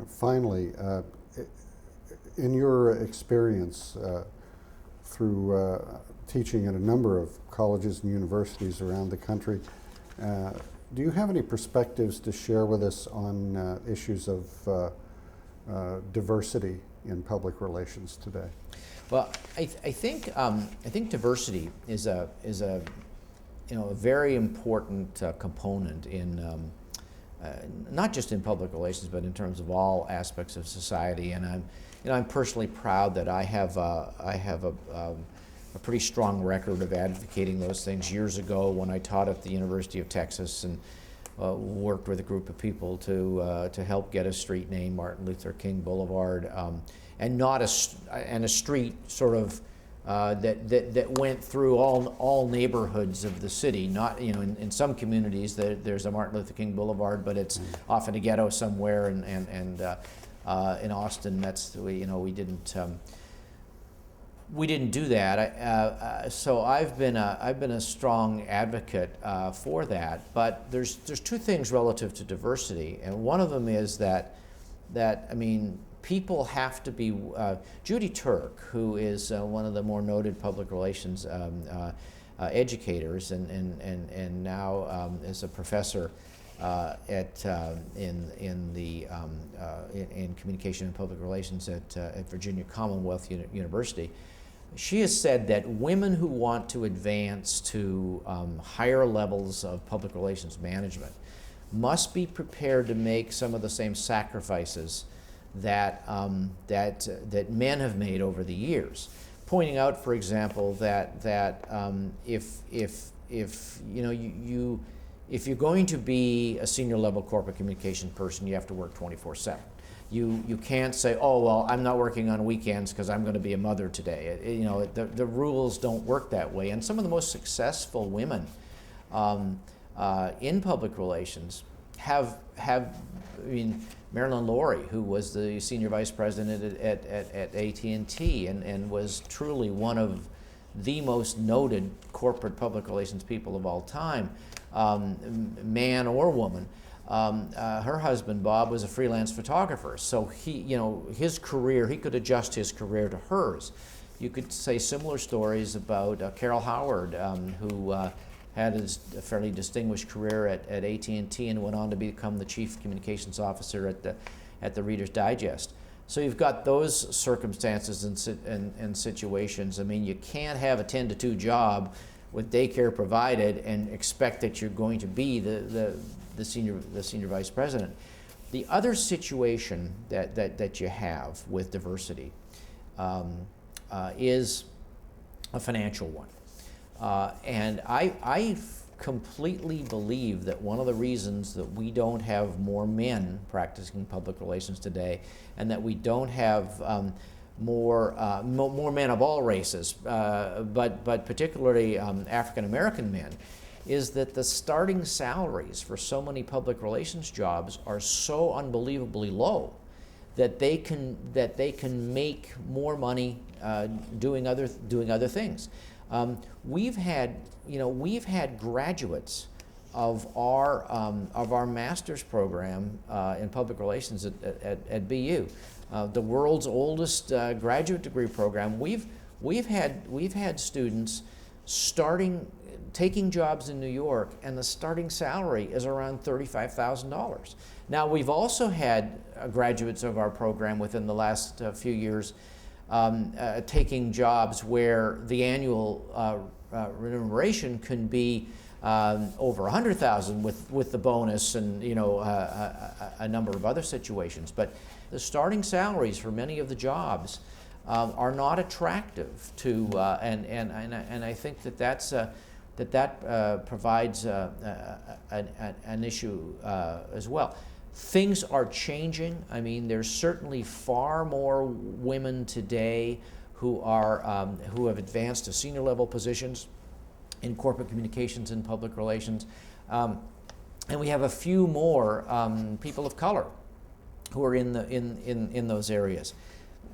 Finally, in your experience through teaching at a number of colleges and universities around the country, do you have any perspectives to share with us on issues of diversity in public relations today? Well, I think diversity is a very important component in not just in public relations, but in terms of all aspects of society. And I'm personally proud that I have a pretty strong record of advocating those things. Years ago, when I taught at the University of Texas and worked with a group of people to help get a street named Martin Luther King Boulevard, and not a street sort of that went through all neighborhoods of the city. Not, in some communities there's a Martin Luther King Boulevard, but it's off in a ghetto somewhere, and in Austin we didn't do that. So I've been a strong advocate for that. But there's two things relative to diversity, and one of them is that people have to be. Judy Turk, who is one of the more noted public relations educators, and now is a professor in communication and public relations at Virginia Commonwealth University. She has said that women who want to advance to higher levels of public relations management must be prepared to make some of the same sacrifices that men have made over the years. Pointing out, for example, that if you're going to be a senior level corporate communication person, you have to work 24/7. You can't say, oh well, I'm not working on weekends because I'm going to be a mother today. The rules don't work that way. And some of the most successful women in public relations have Marilyn Laurie, who was the senior vice president at AT&T and was truly one of the most noted corporate public relations people of all time, man or woman. Her husband Bob was a freelance photographer, so his career, he could adjust his career to hers. You could say similar stories about Carol Howard, who had a fairly distinguished career at AT&T and went on to become the chief communications officer at the Reader's Digest. So you've got those circumstances and situations. I mean, you can't have a 10 to 2 job with daycare provided and expect that you're going to be the senior vice president. The other situation that you have with diversity is a financial one. And I completely believe that one of the reasons that we don't have more men practicing public relations today, and that we don't have more men of all races, but particularly African American men, is that the starting salaries for so many public relations jobs are so unbelievably low that they can make more money doing other things. We've had graduates of our master's program in public relations at BU, the world's oldest graduate degree program. We've had students taking jobs in New York, and the starting salary is around $35,000. Now, we've also had graduates of our program within the last few years taking jobs where the annual remuneration can be over $100,000 with the bonus and a number of other situations. But the starting salaries for many of the jobs are not attractive to, and I think that provides an issue as well. Things are changing. I mean, there's certainly far more women today who have advanced to senior level positions in corporate communications and public relations, and we have a few more people of color who are in those areas.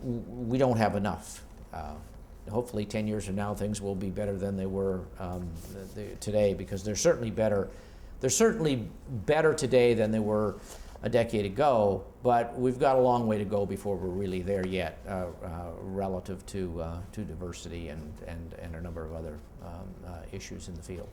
We don't have enough. Hopefully 10 years from now things will be better than they were today, because they're certainly better today than they were a decade ago, but we've got a long way to go before we're really there yet relative to diversity and a number of other issues in the field.